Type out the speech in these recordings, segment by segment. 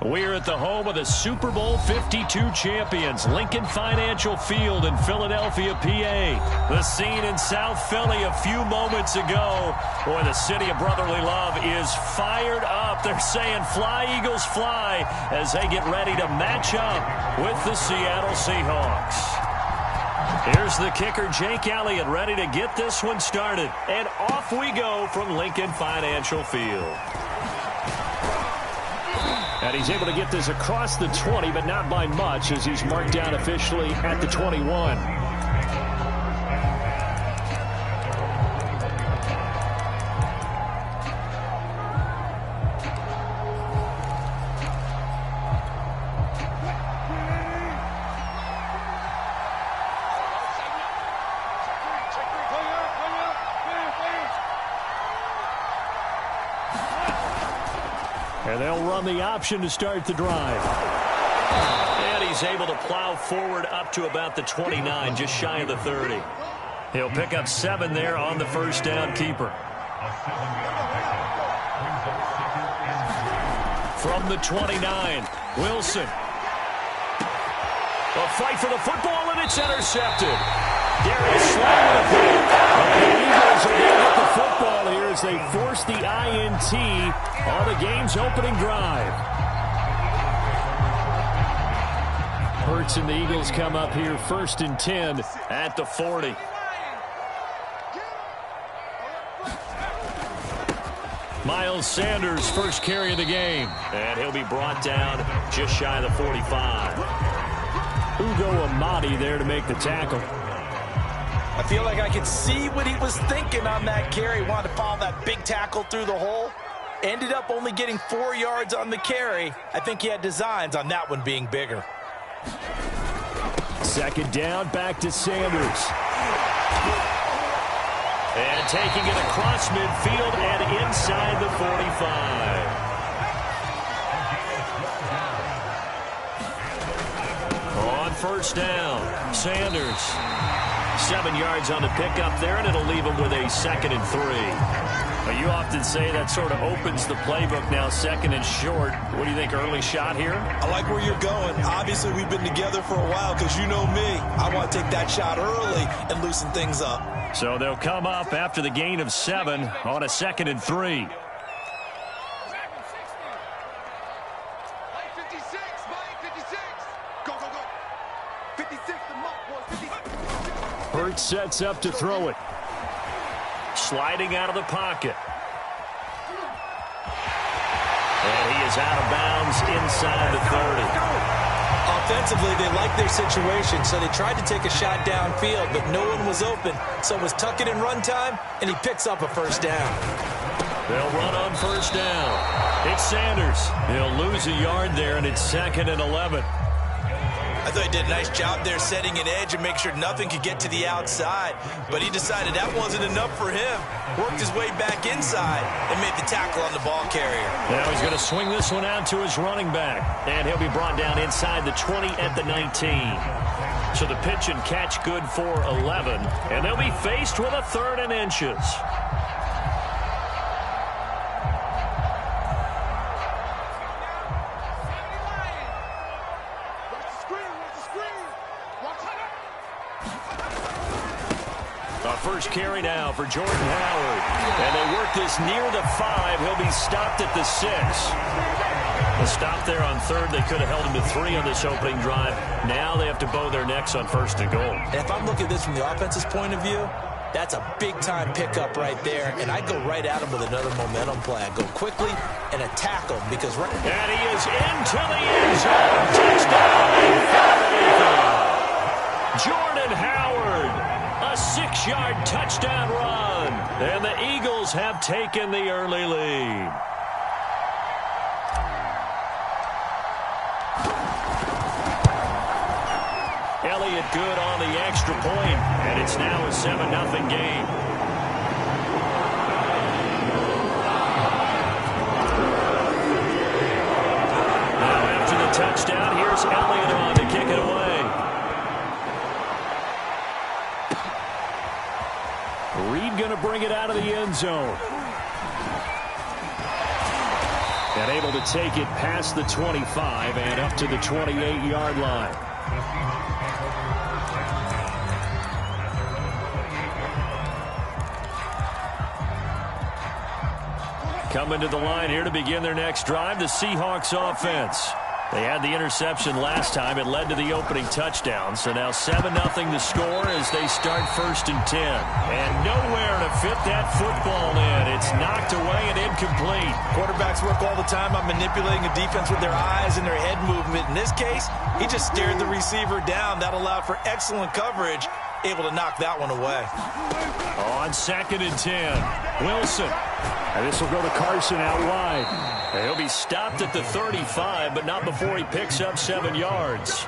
We're at the home of the Super Bowl 52 champions, Lincoln Financial Field in Philadelphia, PA. The scene in South Philly a few moments ago. Boy, the city of brotherly love is fired up. They're saying, "Fly, Eagles, fly," as they get ready to match up with the Seattle Seahawks. Here's the kicker, Jake Elliott, ready to get this one started. And off we go from Lincoln Financial Field. And he's able to get this across the 20, but not by much, as he's marked down officially at the 21. And they'll run the option to start the drive. And he's able to plow forward up to about the 29, just shy of the 30. He'll pick up 7 there on the first down keeper. From the 29, Wilson. A fight for the football, and it's intercepted. Darius Slay with a pick. The Eagles are going to get the football here as they force the INT on the game's opening drive. Hurts and the Eagles come up here 1st and 10 at the 40. Miles Sanders, first carry of the game. And he'll be brought down just shy of the 45. Ugo Amadi there to make the tackle. I feel like I could see what he was thinking on that carry. Wanted to follow that big tackle through the hole. Ended up only getting 4 yards on the carry. I think he had designs on that one being bigger. Second down, back to Sanders. And taking it across midfield and inside the 45. On first down, Sanders. 7 yards on the pickup there, and it'll leave him with a 2nd and 3. Now, you often say that sort of opens the playbook now, 2nd and short. What do you think, early shot here? I like where you're going. Obviously, we've been together for a while because you know me. I want to take that shot early and loosen things up. So they'll come up after the gain of 7 on a 2nd and 3. Hurts sets up to throw it. Sliding out of the pocket. And he is out of bounds inside the 30. Offensively, they like their situation, so they tried to take a shot downfield, but no one was open. So it was tuck it in run time, and he picks up a first down. They'll run on first down. It's Sanders. He'll lose a yard there, and it's 2nd and 11. I thought he did a nice job there setting an edge and make sure nothing could get to the outside. But he decided that wasn't enough for him. Worked his way back inside and made the tackle on the ball carrier. Now he's going to swing this one out to his running back. And he'll be brought down inside the 20 at the 19. So the pitch and catch good for 11. And they'll be faced with a 3rd and inches. First carry now for Jordan Howard. And they work this near the 5. He'll be stopped at the 6. A stop there on 3rd. They could have held him to 3 on this opening drive. Now they have to bow their necks on 1st and goal. And if I'm looking at this from the offense's point of view, that's a big-time pickup right there. And I go right at him with another momentum play. I go quickly and attack him because right. And he is into the end zone. Touchdown. Jordan Howard. A 6-yard touchdown run. And the Eagles have taken the early lead. Elliott good on the extra point, and it's now a 7-0 game. Now after the touchdown, here's Elliott on to kick it away. Reed going to bring it out of the end zone. And able to take it past the 25 and up to the 28-yard line. Coming to the line here to begin their next drive, the Seahawks offense. They had the interception last time. It led to the opening touchdown. So now 7-0 the score as they start 1st and 10. And nowhere to fit that football in. It's knocked away and incomplete. Quarterbacks work all the time on manipulating a defense with their eyes and their head movement. In this case, he just stared the receiver down. That allowed for excellent coverage. Able to knock that one away. On 2nd and 10, Wilson. And this will go to Carson out wide. And he'll be stopped at the 35, but not before he picks up 7 yards.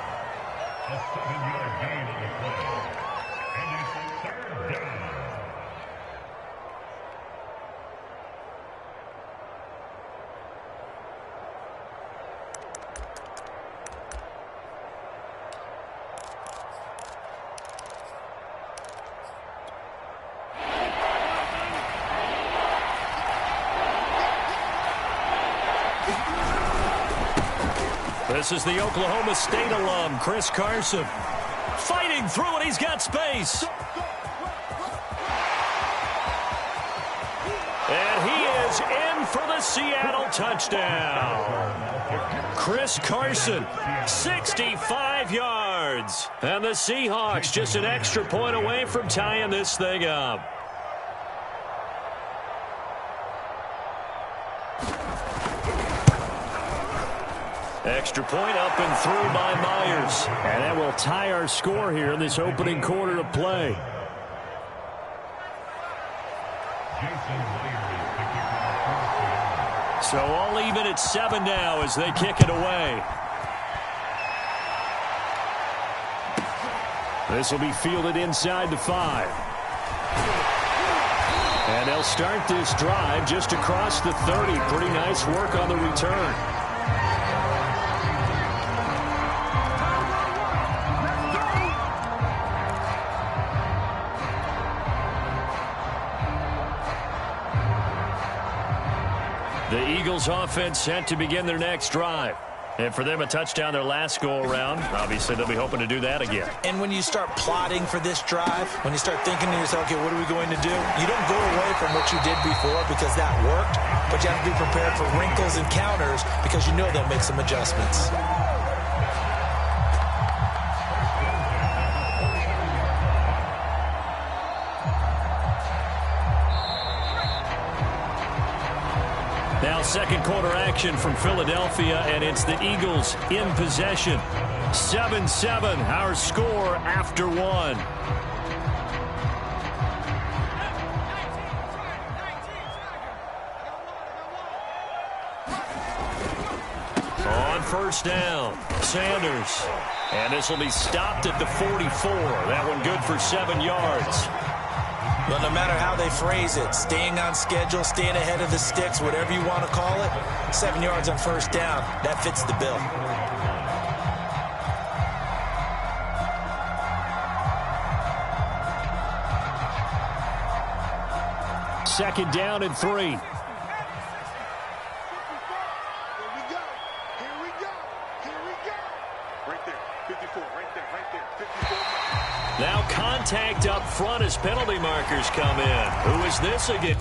This is the Oklahoma State alum, Chris Carson. Fighting through it, he's got space. And he is in for the Seattle touchdown. Chris Carson, 65 yards. And the Seahawks just an extra point away from tying this thing up. Extra point up and through by Myers. And that will tie our score here in this opening quarter of play. So all even at 7 now as they kick it away. This will be fielded inside the 5. And they'll start this drive just across the 30. Pretty nice work on the return. The Eagles offense set to begin their next drive. And for them, a touchdown their last go-around. Obviously, they'll be hoping to do that again. And when you start plotting for this drive, when you start thinking to yourself, okay, what are we going to do? You don't go away from what you did before because that worked, but you have to be prepared for wrinkles and counters because you know they'll make some adjustments. Now second quarter action from Philadelphia, and it's the Eagles in possession. 7-7, our score after 1. On 1st down, Sanders. And this will be stopped at the 44. That one good for 7 yards. But no matter how they phrase it, staying on schedule, staying ahead of the sticks, whatever you want to call it, 7 yards on 1st down, that fits the bill. Second down and 3. Now contact up front as penalty markers come in. Who is this again?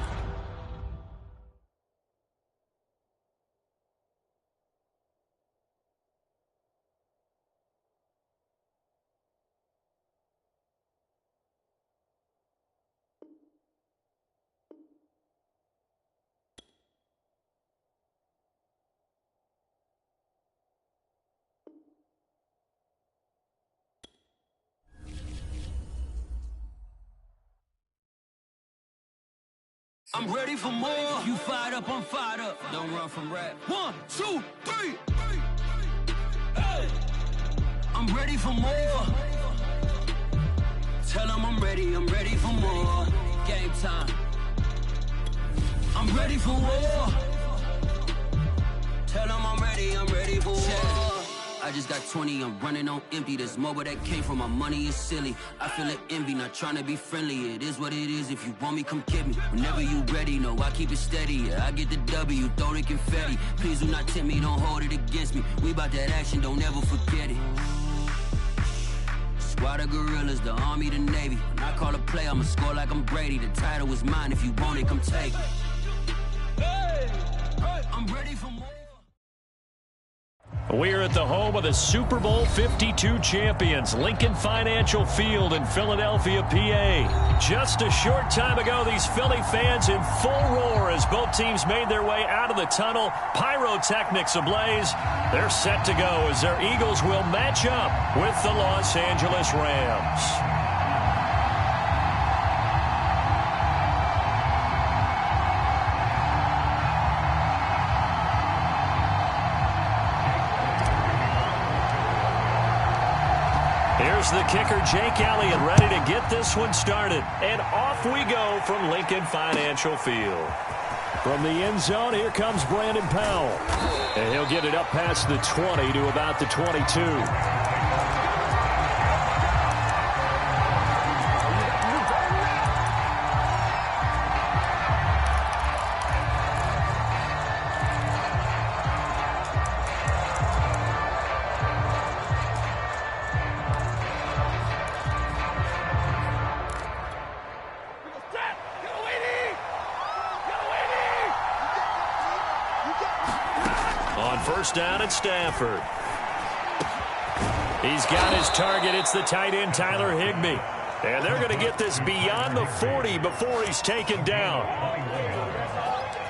I'm ready for more. You fired up, I'm fired up. Don't run from rap. 1, 2, 3. Hey. I'm ready for more. Tell them I'm ready for more. Game time. I'm ready for war. Tell them I'm ready for war. I just got 20, I'm running on empty. There's more where that came from, my money is silly. I feel it envy, not trying to be friendly. It is what it is, if you want me, come get me. Whenever you ready, no, I keep it steady. Yeah, I get the W, throw the confetti. Please do not tempt me, don't hold it against me. We about that action, don't ever forget it. Squad of gorillas, the army, the navy. When I call a play, I'ma score like I'm Brady. The title is mine, if you want it, come take it. I'm ready for more. We're at the home of the Super Bowl 52 champions, Lincoln Financial Field in Philadelphia, PA. Just a short time ago, these Philly fans in full roar as both teams made their way out of the tunnel. Pyrotechnics ablaze. They're set to go as their Eagles will match up with the Los Angeles Rams. Here's the kicker, Jake Elliott, ready to get this one started. And off we go from Lincoln Financial Field. From the end zone, here comes Brandon Powell. And he'll get it up past the 20 to about the 22. First down at Stafford. He's got his target. It's the tight end, Tyler Higbee. And they're going to get this beyond the 40 before he's taken down.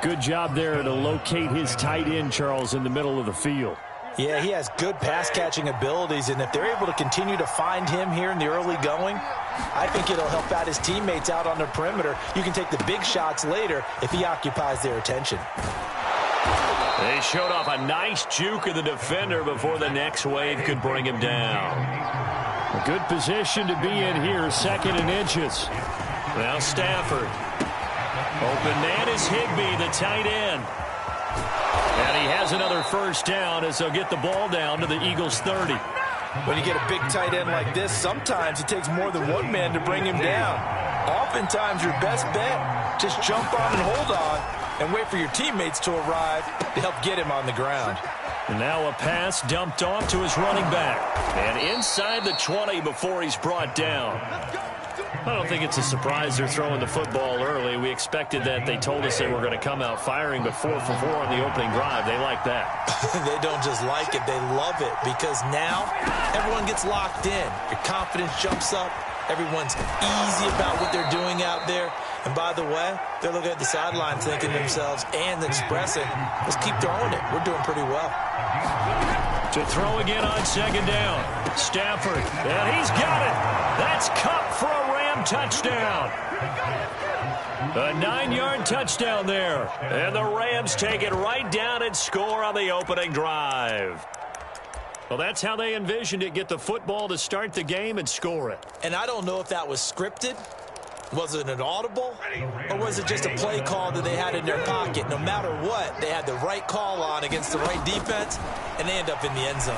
Good job there to locate his tight end, Charles, in the middle of the field. Yeah, he has good pass-catching abilities, and if they're able to continue to find him here in the early going, I think it'll help out his teammates out on the perimeter. You can take the big shots later if he occupies their attention. They showed off a nice juke of the defender before the next wave could bring him down. A good position to be in here, second and inches. Now Stafford. Open man is Higbee, the tight end. And he has another first down as they'll get the ball down to the Eagles' 30. When you get a big tight end like this, sometimes it takes more than one man to bring him down. Oftentimes your best bet, just jump on and hold on and wait for your teammates to arrive to help get him on the ground. And now a pass dumped off to his running back. And inside the 20 before he's brought down. I don't think it's a surprise they're throwing the football early. We expected that. They told us they were going to come out firing, but 4 for 4 on the opening drive. They like that. They don't just like it, they love it, because now everyone gets locked in. Your confidence jumps up. Everyone's easy about what they're doing out there. And by the way, they're looking at the sideline thinking to themselves and expressing, let's keep throwing it. We're doing pretty well. To throw again on second down. Stafford, and he's got it. That's Cup for a Ram touchdown. A 9-yard touchdown there. And the Rams take it right down and score on the opening drive. Well, that's how they envisioned it. Get the football to start the game and score it. And I don't know if that was scripted. Was it an audible? Or was it just a play call that they had in their pocket? No matter what, they had the right call on against the right defense, and they end up in the end zone.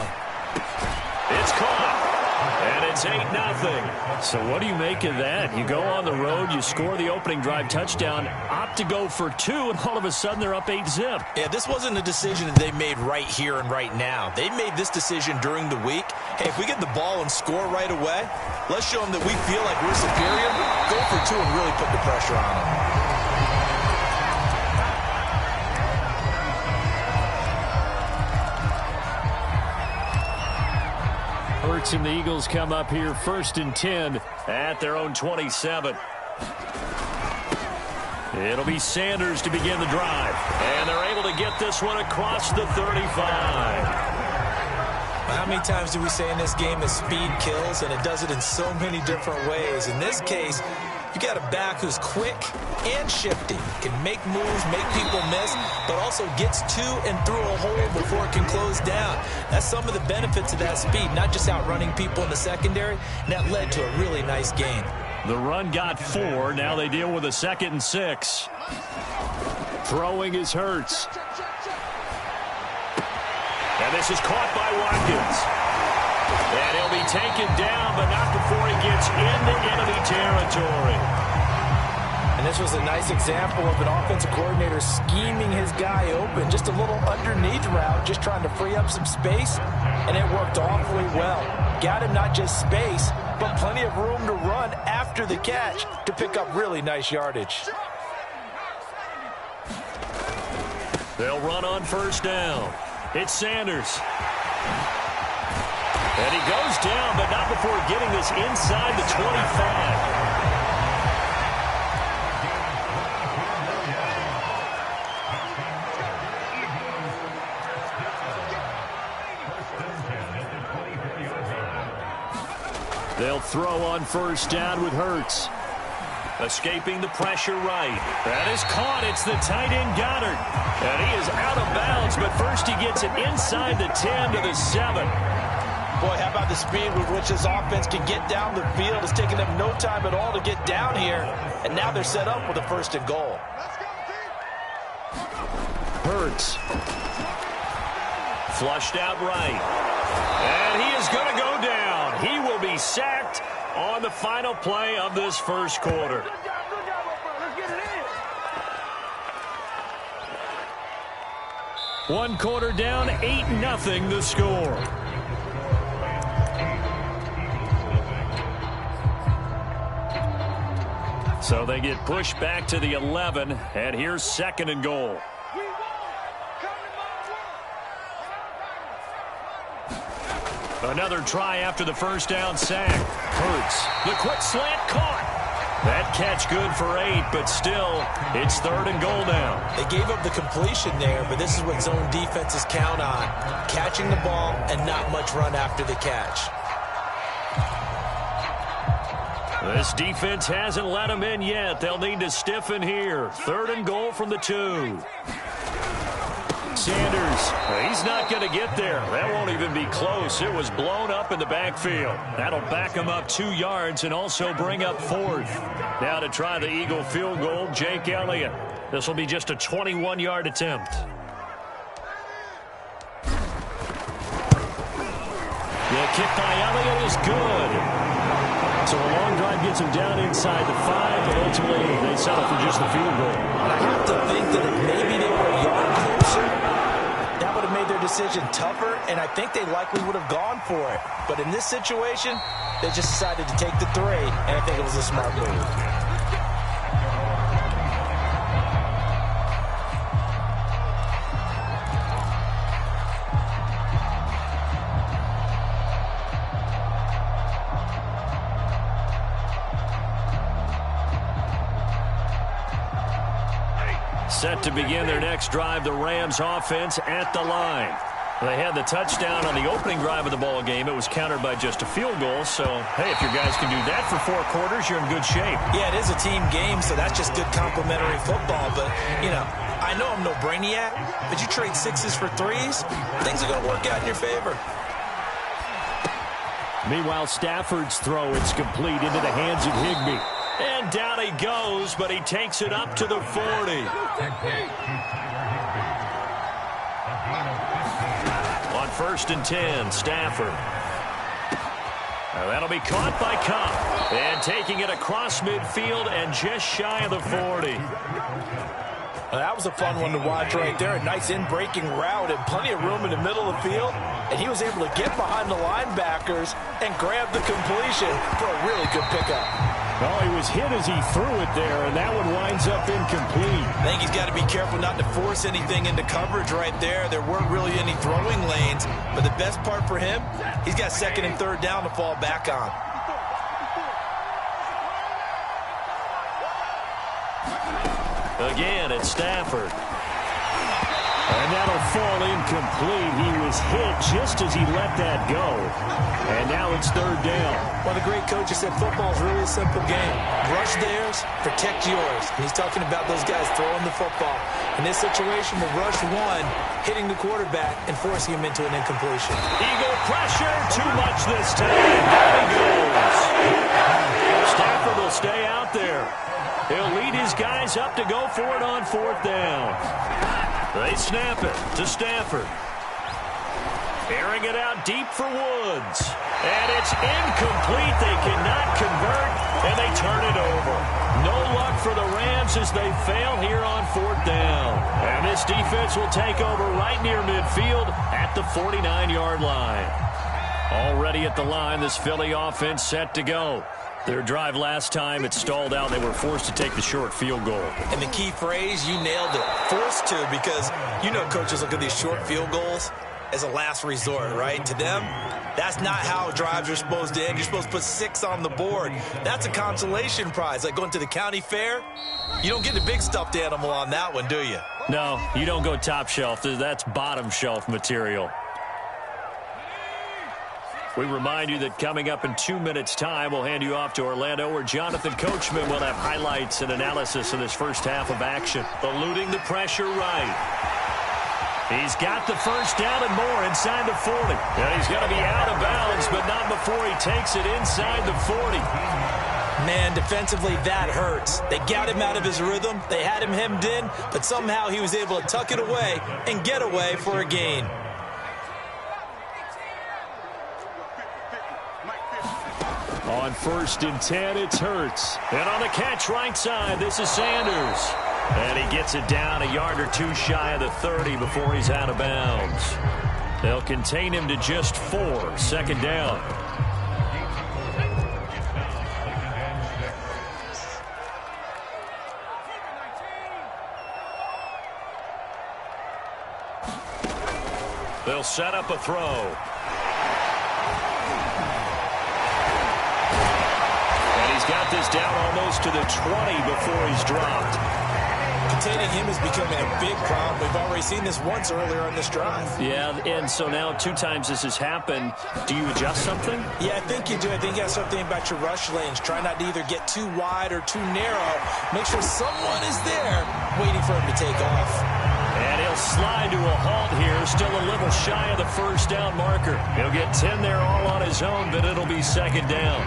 It's caught. And it's 8-0. So what do you make of that? You go on the road, you score the opening drive touchdown, opt to go for 2, and all of a sudden they're up 8-zip. Yeah, this wasn't a decision that they made right here and right now. They made this decision during the week. Hey, if we get the ball and score right away, let's show them that we feel like we're superior. Go for 2 and really put the pressure on them. Hurts and the Eagles come up here 1st and 10 at their own 27. It'll be Sanders to begin the drive. And they're able to get this one across the 35. How many times do we say in this game that speed kills, and it does it in so many different ways? In this case, you got a back who's quick and shifty, can make moves, make people miss, but also gets to and through a hole before it can close down. That's some of the benefits of that speed, not just outrunning people in the secondary, and that led to a really nice gain. The run got 4. Now they deal with a 2nd and 6. Throwing is Hurts. And this is caught by Watkins. And he'll be taken down, but not before he gets into enemy territory. And this was a nice example of an offensive coordinator scheming his guy open. Just a little underneath route, just trying to free up some space, and it worked awfully well. Got him not just space, but plenty of room to run after the catch to pick up really nice yardage. They'll run on first down. It's Sanders. And he goes down, but not before getting this inside the 25. They'll throw on first down with Hurts. Escaping the pressure right. That is caught. It's the tight end Goddard. And he is out of bounds, but first he gets it inside the 10 to the 7. Boy, how about the speed with which this offense can get down the field? It's taken them no time at all to get down here. And now they're set up with a first and goal. Hurts. Flushed out right. And he is going to go down. He will be sacked on the final play of this first quarter. One quarter down, 8-0 the score. So they get pushed back to the 11, and here's second and goal. Another try after the first down sack. Hurts. The quick slant caught. That catch good for 8, but still, it's third and goal now. They gave up the completion there, but this is what zone defenses count on. Catching the ball and not much run after the catch. This defense hasn't let them in yet. They'll need to stiffen here. Third and goal from the 2. Sanders, he's not going to get there. That won't even be close. It was blown up in the backfield. That'll back him up 2 yards and also bring up 4th. Now to try the Eagle field goal, Jake Elliott. This will be just a 21-yard attempt. The kick by Elliott is good. So a long drive gets him down inside the 5, but ultimately they settle for just the field goal. I have to think that if maybe they were a yard closer, that would have made their decision tougher, and I think they likely would have gone for it. But in this situation, they just decided to take the 3, and I think it was a smart move. Set to begin their next drive, the Rams offense at the line. They had the touchdown on the opening drive of the ball game. It was countered by just a field goal. So, hey, if your guys can do that for 4 quarters, you're in good shape. Yeah, it is a team game, so that's just good complementary football. But, you know, I know I'm no brainiac, but you trade 6s for 3s, things are going to work out in your favor. Meanwhile, Stafford's throw is complete into the hands of Higbee. And down he goes, but he takes it up to the 40. On first and 10, Stafford. Now that'll be caught by Cup. And taking it across midfield and just shy of the 40. Well, that was a fun one to watch right there. A nice in-breaking route and plenty of room in the middle of the field. And he was able to get behind the linebackers and grab the completion for a really good pickup. Well, he was hit as he threw it there, and that one winds up incomplete. I think he's got to be careful not to force anything into coverage right there. There weren't really any throwing lanes, but the best part for him, he's got second and third down to fall back on. Again, it's Stafford. And that'll fall incomplete. He was hit just as he let that go. And now it's third down. One of the great coaches said football is really a simple game. Rush theirs, protect yours. And he's talking about those guys throwing the football. In this situation, the rush 1, hitting the quarterback and forcing him into an incompletion. Eagle pressure, too much this time. Down he goes. Stafford will stay out there. He'll lead his guys up to go for it on fourth down. They snap it to Stafford. Airing it out deep for Woods. And it's incomplete. They cannot convert, and they turn it over. No luck for the Rams as they fail here on 4th down. And this defense will take over right near midfield at the 49-yard line. Already at the line, this Philly offense set to go. Their drive last time, it stalled out. They were forced to take the short field goal. And the key phrase, you nailed it. Forced to, because you know coaches look at these short field goals as a last resort, right? To them, that's not how drives are supposed to end. You're supposed to put 6 on the board. That's a consolation prize. Like going to the county fair, you don't get the big stuffed animal on that one, do you? No, you don't go top shelf. That's bottom shelf material. We remind you that coming up in 2 minutes' time, we'll hand you off to Orlando, where Jonathan Coachman will have highlights and analysis of this first half of action. Eluding the pressure right. He's got the first down and more inside the 40. And he's going to be out of bounds, but not before he takes it inside the 40. Man, defensively, that hurts. They got him out of his rhythm. They had him hemmed in, but somehow he was able to tuck it away and get away for a gain. On 1st and 10, it's Hurts. And on the catch right side, this is Sanders. And he gets it down a yard or 2 shy of the 30 before he's out of bounds. They'll contain him to just 4. 2nd down. They'll set up a throw. He's got this down almost to the 20 before he's dropped. Containing him is becoming a big problem. We've already seen this once earlier on this drive. Yeah, and so now 2 times this has happened. Do you adjust something? Yeah, I think you do. I think you got to start thinking about your rush lanes. Try not to either get too wide or too narrow. Make sure someone is there waiting for him to take off. And he'll slide to a halt here. Still a little shy of the first down marker. He'll get 10 there all on his own, but it'll be 2nd down.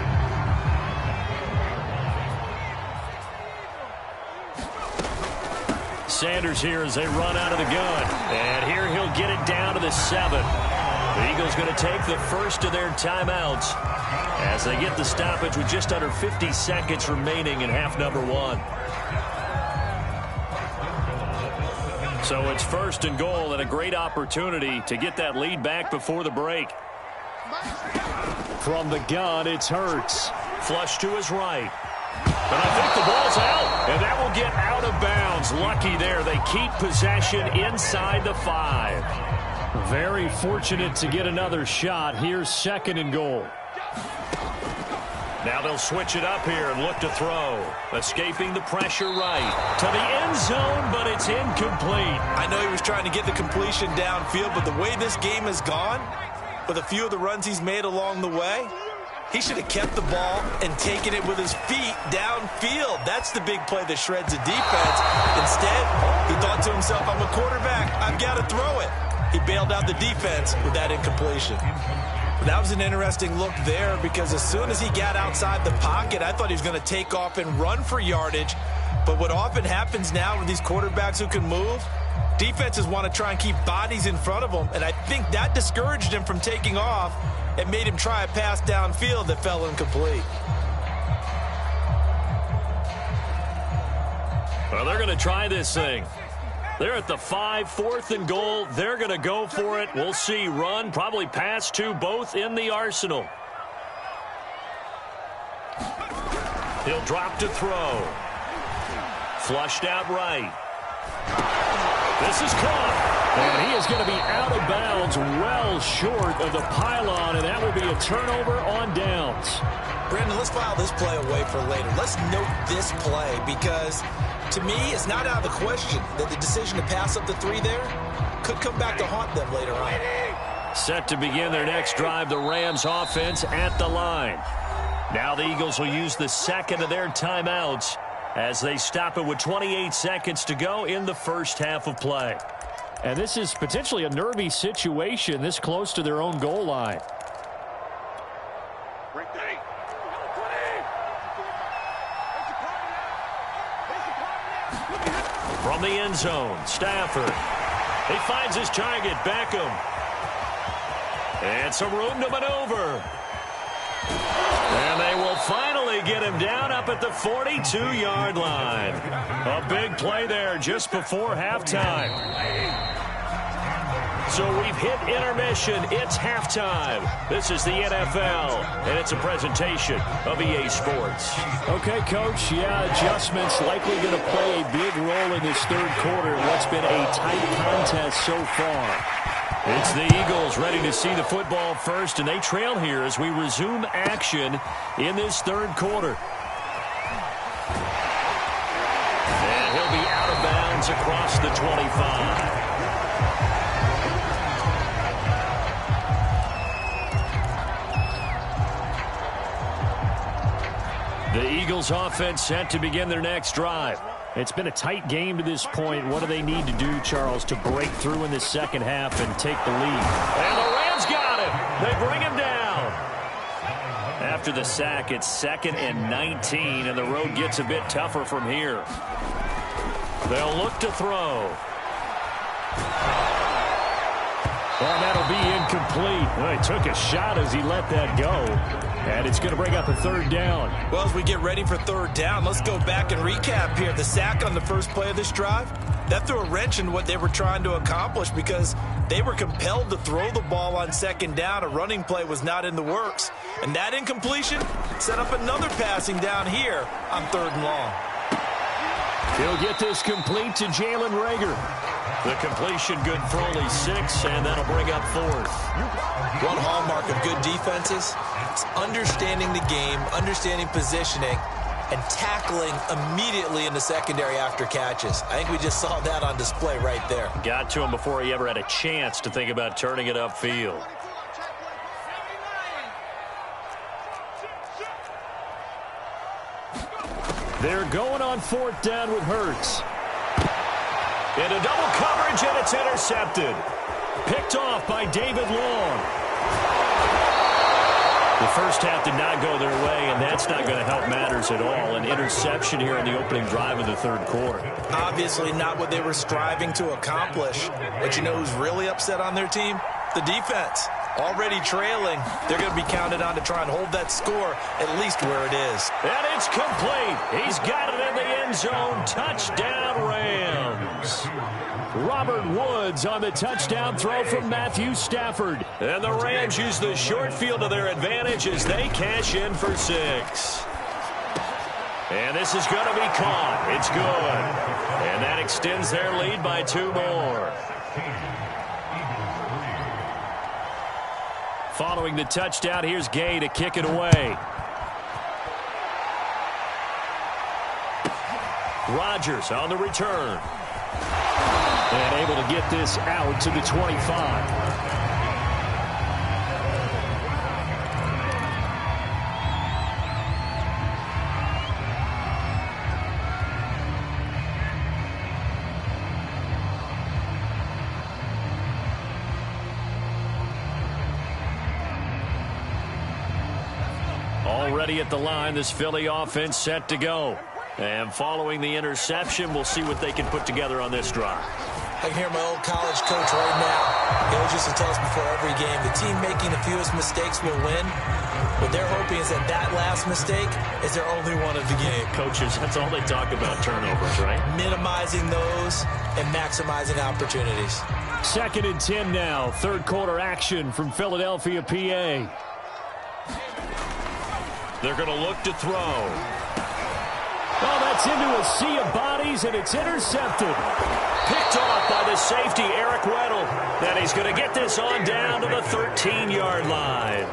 Sanders here as they run out of the gun. And here he'll get it down to the 7. The Eagles going to take the first of their timeouts as they get the stoppage with just under 50 seconds remaining in half number 1. So it's 1st and goal and a great opportunity to get that lead back before the break. From the gun, it's Hurts. Flush to his right. But I think the ball's out, and that will get out of bounds. Lucky there. They keep possession inside the 5. Very fortunate to get another shot. Here's 2nd and goal. Now they'll switch it up here and look to throw. Escaping the pressure right. To the end zone, but it's incomplete. I know he was trying to get the completion downfield, but the way this game has gone, with a few of the runs he's made along the way, he should have kept the ball and taken it with his feet downfield. That's the big play that shreds the defense. Instead, he thought to himself, I'm a quarterback. I've got to throw it. He bailed out the defense with that incompletion. That was an interesting look there because as soon as he got outside the pocket, I thought he was going to take off and run for yardage. But what often happens now with these quarterbacks who can move, defenses want to try and keep bodies in front of them. And I think that discouraged him from taking off and made him try a pass downfield that fell incomplete. Well, they're going to try this thing. They're at the 5, 4th and goal. They're going to go for it. We'll see. Run, probably pass to both in the arsenal. He'll drop to throw. Flushed out right. This is caught. And he is going to be out of bounds well short of the pylon, and that will be a turnover on downs. Brandon, let's file this play away for later. Let's note this play because, to me, it's not out of the question that the decision to pass up the 3 there could come back to haunt them later on. Set to begin their next drive, the Rams offense at the line. Now the Eagles will use the 2nd of their timeouts as they stop it with 28 seconds to go in the first half of play. And this is potentially a nervy situation this close to their own goal line. From the end zone, Stafford. He finds his target, Beckham. And some room to maneuver. And they will finally get him down up at the 42-yard line. A big play there just before halftime. So we've hit intermission. It's halftime. This is the NFL, and it's a presentation of EA Sports. Okay, Coach, adjustments likely going to play a big role in this third quarter in what's been a tight contest so far. It's the Eagles ready to see the football first, and they trail here as we resume action in this third quarter. And he'll be out of bounds across the 25. The Eagles offense set to begin their next drive. It's been a tight game to this point. What do they need to do, Charles, to break through in the second half and take the lead? And the Rams got him. They bring him down. After the sack, it's 2nd and 19, and the road gets a bit tougher from here. They'll look to throw. And that'll be incomplete. Well, he took a shot as he let that go. And it's going to bring up a third down. Well, as we get ready for third down, let's go back and recap here. The sack on the first play of this drive, that threw a wrench in what they were trying to accomplish because they were compelled to throw the ball on second down. A running play was not in the works. And that incompletion set up another passing down here on 3rd and long. He'll get this complete to Jalen Reagor. The completion good for only 6, and that'll bring up 4th. One hallmark of good defenses is understanding the game, understanding positioning, and tackling immediately in the secondary after catches. I think we just saw that on display right there. Got to him before he ever had a chance to think about turning it upfield. They're going on 4th down with Hurts. Into double coverage, and it's intercepted. Picked off by David Long. The first half did not go their way, and that's not going to help matters at all. An interception here in the opening drive of the third quarter. Obviously not what they were striving to accomplish. But you know who's really upset on their team? The defense. Already trailing. They're going to be counted on to try and hold that score at least where it is. And it's complete. He's got it in the end zone. Touchdown, Rams. Robert Woods on the touchdown throw from Matthew Stafford. And the Rams use the short field to their advantage as they cash in for 6. And this is going to be caught. It's good. And that extends their lead by 2 more. Following the touchdown, here's Gay to kick it away. Rodgers on the return. And able to get this out to the 25. Already at the line, this Philly offense set to go. And following the interception, we'll see what they can put together on this drive. I can hear my old college coach right now. He always used to tell us before every game, the team making the fewest mistakes will win. What they're hoping is that that last mistake is their only one of the game. Coaches, that's all they talk about, turnovers, right? Minimizing those and maximizing opportunities. 2nd and 10 now. Third quarter action from Philadelphia, PA. They're going to look to throw. Oh, that's into a sea of bodies, and it's intercepted. Picked off by the safety, Eric Weddle. Then he's going to get this on down to the 13-yard line.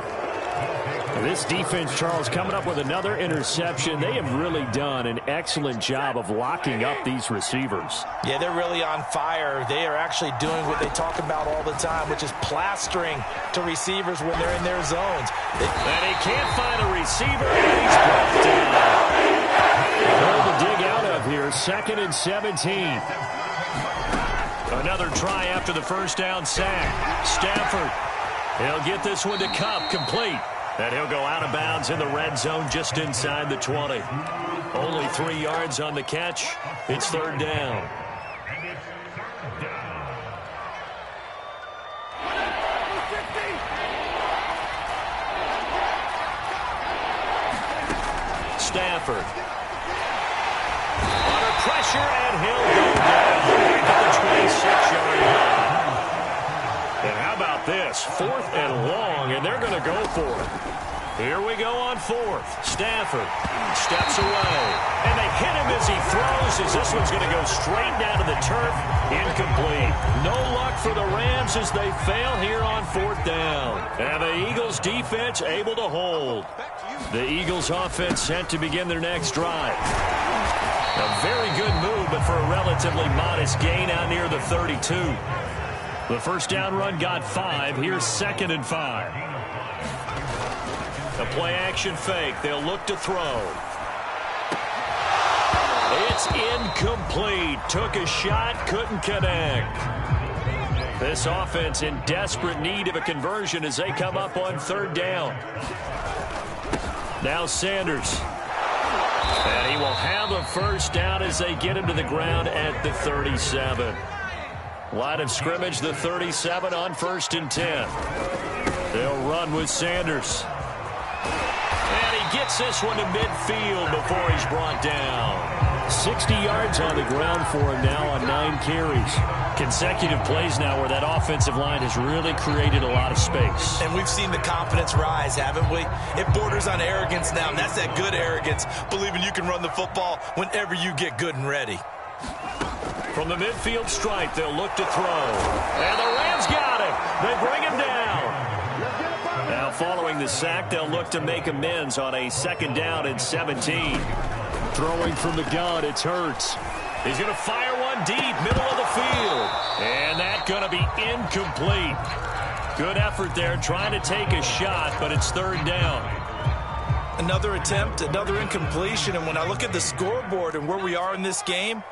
This defense, Charles, coming up with another interception. They have really done an excellent job of locking up these receivers. Yeah, they're really on fire. They are actually doing what they talk about all the time, which is plastering to receivers when they're in their zones. And he can't find a receiver, and he's brought down. Hard to dig out of here. 2nd and 17. Another try after the first down sack. Stafford, he'll get this one to Kupp, complete. And he'll go out of bounds in the red zone just inside the 20. Only 3 yards on the catch. It's 3rd down. Stafford. Under pressure, and he'll go down at the 26-yard line. And how about this? 4th and long, and they're going to go for it. Here we go on 4th. Stafford steps away. And they hit him as he throws, as this one's going to go straight down to the turf. Incomplete. No luck for the Rams as they fail here on 4th down. And the Eagles defense able to hold. The Eagles offense set to begin their next drive. A very good move, but for a relatively modest gain out near the 32. The first down run got 5. Here's 2nd and 5. A play-action fake. They'll look to throw. It's incomplete. Took a shot, couldn't connect. This offense in desperate need of a conversion as they come up on 3rd down. Now Sanders. And he will have a first down as they get him to the ground at the 37. Line of scrimmage, the 37 on 1st and 10. They'll run with Sanders. And he gets this one to midfield before he's brought down. 60 yards on the ground for him now on 9 carries. Consecutive plays now where that offensive line has really created a lot of space. And we've seen the confidence rise, haven't we? It borders on arrogance now, and that's that good arrogance, believing you can run the football whenever you get good and ready. From the midfield stripe, they'll look to throw. And the Rams got him. They bring him down. Now following the sack, they'll look to make amends on a 2nd down and 17. Throwing from the gun, it's Hurts. He's going to fire one deep, middle of the field. And that's going to be incomplete. Good effort there, trying to take a shot, but it's 3rd down. Another attempt, another incompletion, and when I look at the scoreboard and where we are in this game,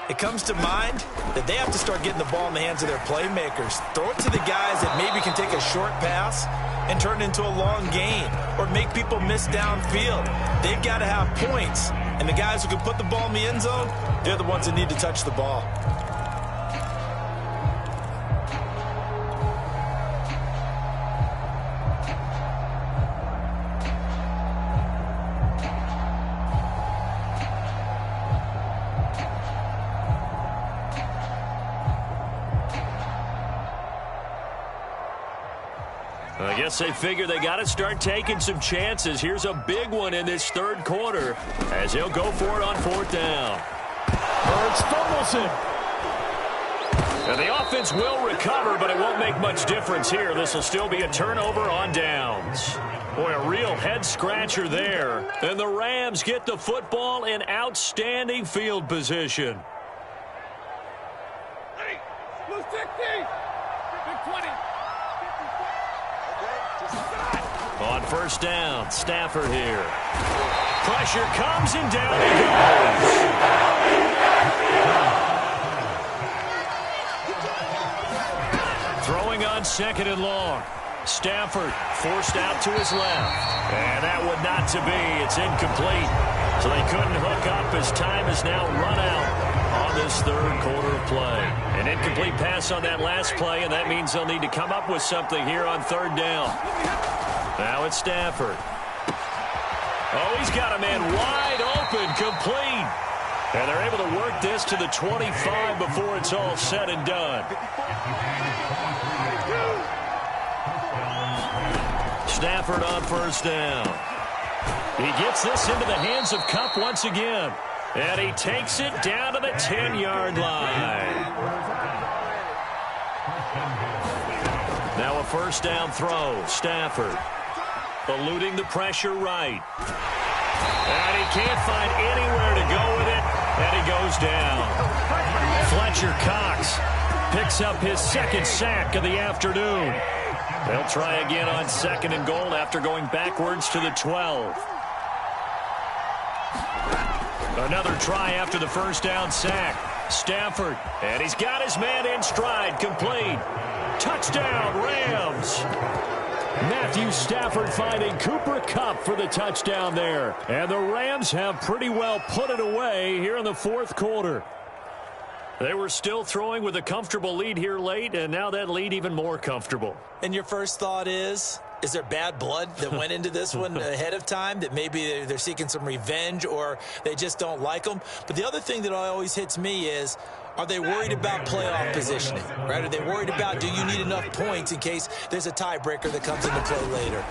it comes to mind that they have to start getting the ball in the hands of their playmakers. Throw it to the guys that maybe can take a short pass and turn it into a long gain or make people miss downfield. They've got to have points, and the guys who can put the ball in the end zone, they're the ones that need to touch the ball. I guess they figure they got to start taking some chances. Here's a big one in this 3rd quarter as he'll go for it on 4th down. Hurts fumbles it. And the offense will recover, but it won't make much difference here. This will still be a turnover on downs. Boy, a real head-scratcher there. And the Rams get the football in outstanding field position. Hey, blue 60, big 20. On 1st down, Stafford here. Pressure comes and down he goes. Throwing on 2nd and long. Stafford forced out to his left. And that would not to be. It's incomplete. So they couldn't hook up as time has now run out on this 3rd quarter of play. An incomplete pass on that last play, and that means they'll need to come up with something here on 3rd down. Now it's Stafford. Oh, he's got a man wide open, complete. And they're able to work this to the 25 before it's all said and done. Stafford on 1st down. He gets this into the hands of Kupp once again. And he takes it down to the 10-yard line. Now a 1st down throw. Stafford eluding the pressure right. And he can't find anywhere to go with it. And he goes down. Fletcher Cox picks up his 2nd sack of the afternoon. They'll try again on 2nd and goal after going backwards to the 12. Another try after the 1st down sack. Stafford, and he's got his man in stride, complete. Touchdown, Rams. Matthew Stafford finding Cooper Kupp for the touchdown there. And the Rams have pretty well put it away here in the 4th quarter. They were still throwing with a comfortable lead here late, and now that lead even more comfortable. And your first thought is, Is there bad blood that went into this one ahead of time, that maybe they're seeking some revenge or they just don't like them? But the other thing that always hits me is, are they worried about playoff positioning, right? Are they worried about, do you need enough points in case there's a tiebreaker that comes into play later?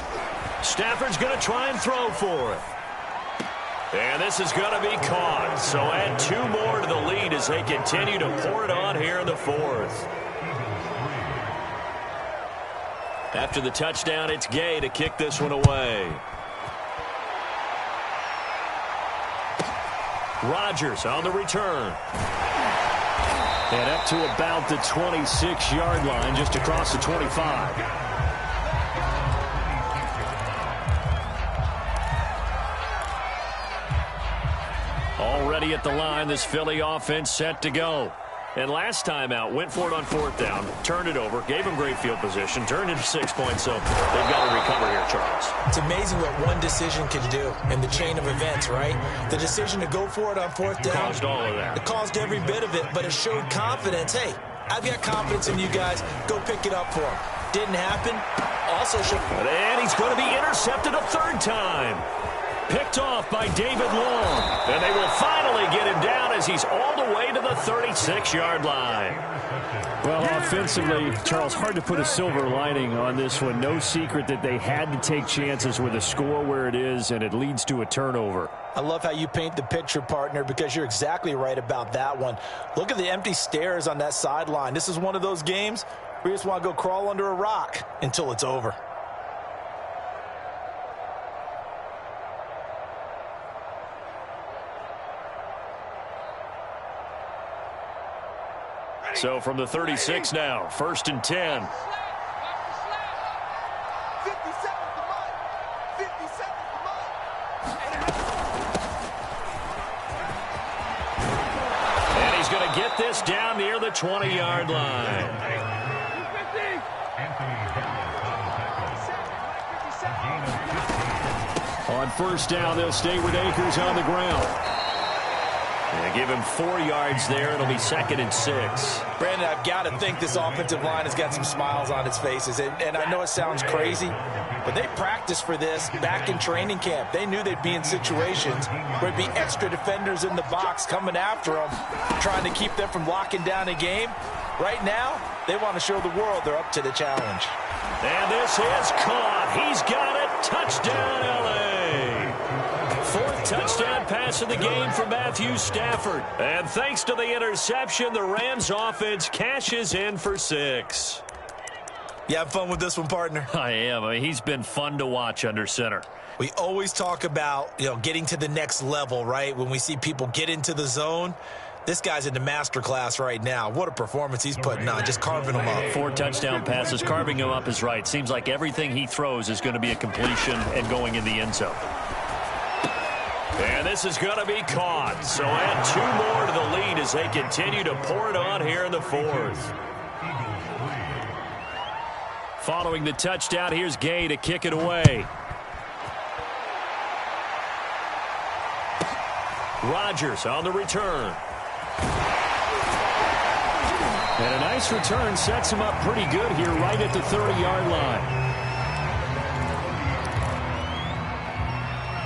Stafford's going to try and throw for it. And this is going to be caught. So add 2 more to the lead as they continue to pour it on here in the 4th. After the touchdown, it's Gay to kick this one away. Rodgers on the return. And up to about the 26-yard line, just across the 25. Already at the line, this Philly offense set to go. And last time out, went for it on 4th down, turned it over, gave them great field position, turned it 6 points, so they've got to recover here, Charles. It's amazing what one decision can do in the chain of events, right? The decision to go for it on 4th down. Caused all of that. It caused every bit of it, but it showed confidence. Hey, I've got confidence in you guys. Go pick it up for him. Didn't happen. Also showed... And he's going to be intercepted a 3rd time. Picked off by David Long. And they will finally get him down as he's all the way to the 36-yard line. Well, offensively, Charles, hard to put a silver lining on this one. No secret that they had to take chances with a score where it is, and it leads to a turnover. I love how you paint the picture, partner, because you're exactly right about that one. Look at the empty stares on that sideline. This is one of those games where you just want to go crawl under a rock until it's over. So from the 36 now, 1st and 10. And he's going to get this down near the 20-yard line. On 1st down, they'll stay with Akers on the ground. And give him 4 yards there. It'll be 2nd and 6. Brandon, I've got to think this offensive line has got some smiles on its faces. And I know it sounds crazy, but they practiced for this back in training camp. They knew they'd be in situations where there'd be extra defenders in the box coming after them, trying to keep them from locking down a game. Right now, they want to show the world they're up to the challenge. And this is caught. He's got it. Touchdown, L.A. 4th touchdown pass of the game for Matthew Stafford. And thanks to the interception, the Rams offense cashes in for 6. You have fun with this one, partner? I am. I mean, he's been fun to watch under center. We always talk about, getting to the next level, right? When we see people get into the zone, this guy's in the master class right now. What a performance he's putting on, just carving them up. 4 touchdown passes, carving him up is right. Seems like everything he throws is going to be a completion and going in the end zone. And this is going to be caught. So add 2 more to the lead as they continue to pour it on here in the 4th. Following the touchdown, here's Gay to kick it away. Rodgers on the return. And a nice return sets him up pretty good here right at the 30-yard line.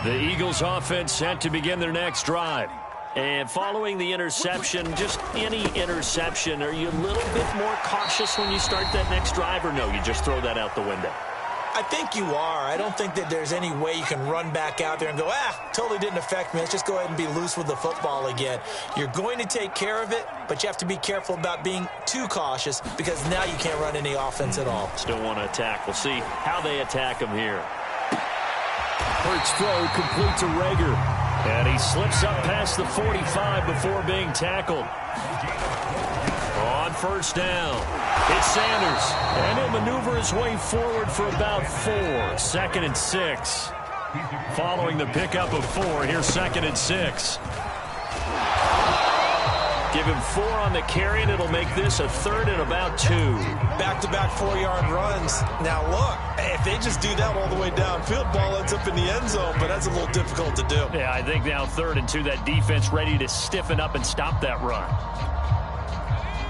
The Eagles offense set to begin their next drive. And following the interception, just any interception, are you a little bit more cautious when you start that next drive, or no, you just throw that out the window? I think you are. I don't think that there's any way you can run back out there and go, totally didn't affect me. Let's just go ahead and be loose with the football again. You're going to take care of it, but you have to be careful about being too cautious because now you can't run any offense at all. Still want to attack. We'll see how they attack him here. Hurts throw complete to Rager. And he slips up past the 45 before being tackled. On 1st down, it's Sanders. And he'll maneuver his way forward for about 4. 2nd and 6. Following the pickup of 4, here's 2nd and 6. Give him 4 on the carry, and it'll make this a 3rd and about 2. Back-to-back 4-yard runs. Now, look, if they just do that all the way downfield, ball ends up in the end zone, but that's a little difficult to do. Yeah, I think now 3rd and 2, that defense ready to stiffen up and stop that run.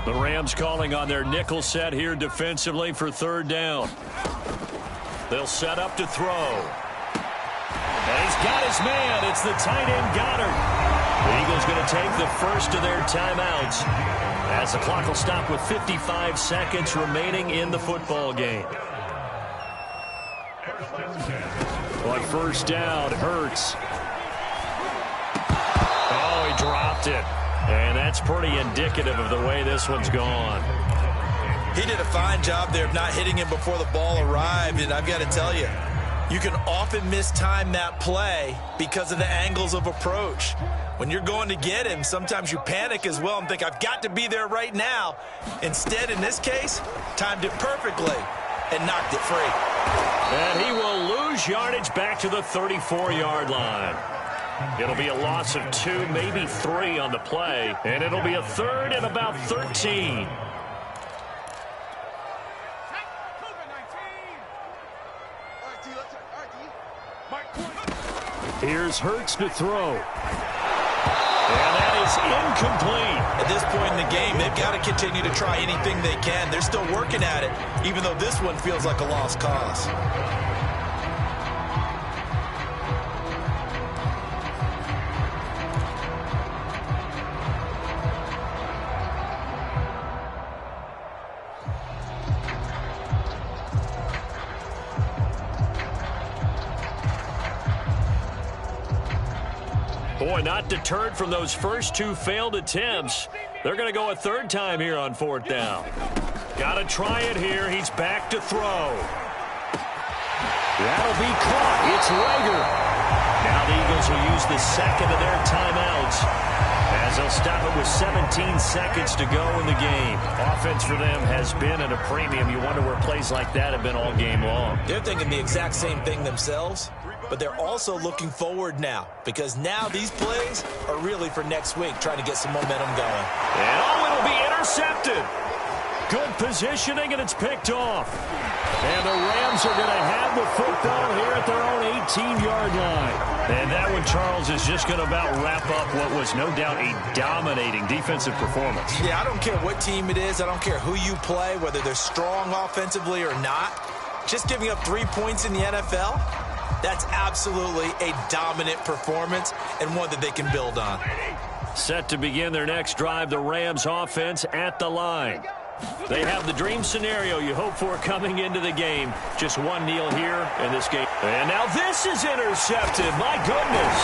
The Rams calling on their nickel set here defensively for 3rd down. They'll set up to throw. And he's got his man. It's the tight end Goddard. The Eagles going to take the first of their timeouts as the clock will stop with 55 seconds remaining in the football game. On first down, Hurts. Oh, he dropped it. And that's pretty indicative of the way this one's gone. He did a fine job there of not hitting him before the ball arrived, and I've got to tell you, you can often mistime that play because of the angles of approach. When you're going to get him, sometimes you panic as well and think, I've got to be there right now. Instead, in this case, timed it perfectly and knocked it free. And he will lose yardage back to the 34-yard line. It'll be a loss of 2, maybe 3 on the play, and it'll be a third and about 13. Here's Hurts to throw. And that is incomplete. At this point in the game, they've got to continue to try anything they can. They're still working at it, even though this one feels like a lost cause. Boy, not deterred from those first 2 failed attempts. They're going to go a third time here on 4th down. Got to try it here. He's back to throw. That'll be caught. It's Rager. Now the Eagles will use the second of their timeouts as they'll stop it with 17 seconds to go in the game. Offense for them has been at a premium. You wonder where plays like that have been all game long. They're thinking the exact same thing themselves. But they're also looking forward now because now these plays are really for next week, trying to get some momentum going. And it'll be intercepted. Good positioning, and it's picked off. And the Rams are going to have the football here at their own 18-yard line. And that one, Charles, is just going to about wrap up what was no doubt a dominating defensive performance. Yeah, I don't care what team it is. I don't care who you play, whether they're strong offensively or not. Just giving up 3 points in the NFL, that's absolutely a dominant performance and one that they can build on. Set to begin their next drive, the Rams offense at the line. They have the dream scenario you hope for coming into the game. Just one kneel here in this game. And now this is intercepted. My goodness.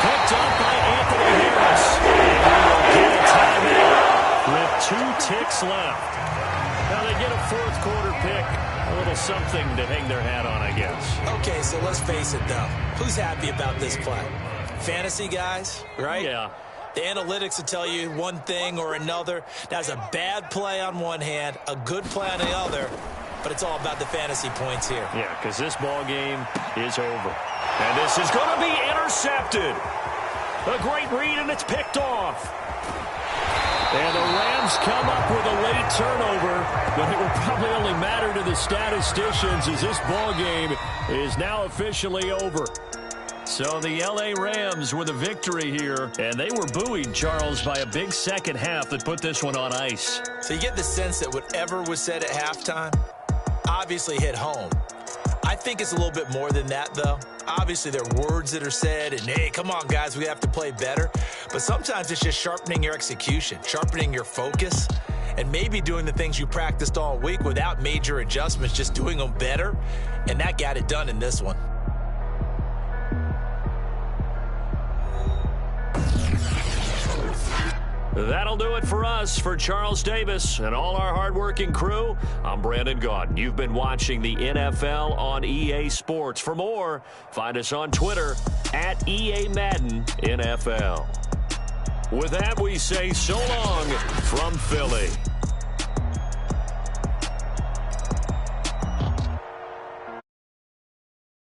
Picked up by Anthony Harris. And he will get a timeout with 2 ticks left. Now they get a 4th quarter pick. A little something to hang their hat on, I guess. Okay, so let's face it, though. Who's happy about this play? Fantasy guys, right? Yeah. The analytics will tell you one thing or another. That's a bad play on one hand, a good play on the other, but it's all about the fantasy points here. Yeah, because this ball game is over. And this is going to be intercepted. A great read, and it's picked off. And the Rams come up with a late turnover, but it will probably only matter to the statisticians as this ball game is now officially over. So the L.A. Rams with a victory here, and they were buoyed, Charles, by a big second half that put this one on ice. So you get the sense that whatever was said at halftime obviously hit home. I think it's a little bit more than that, though. Obviously, there are words that are said, and, hey, come on, guys, we have to play better. But sometimes it's just sharpening your execution, sharpening your focus, and maybe doing the things you practiced all week without major adjustments, just doing them better, and that got it done in this one. That'll do it for us. For Charles Davis and all our hardworking crew, I'm Brandon Gaudin. You've been watching the NFL on EA Sports. For more, find us on Twitter at EA Madden NFL. With that, we say so long from Philly.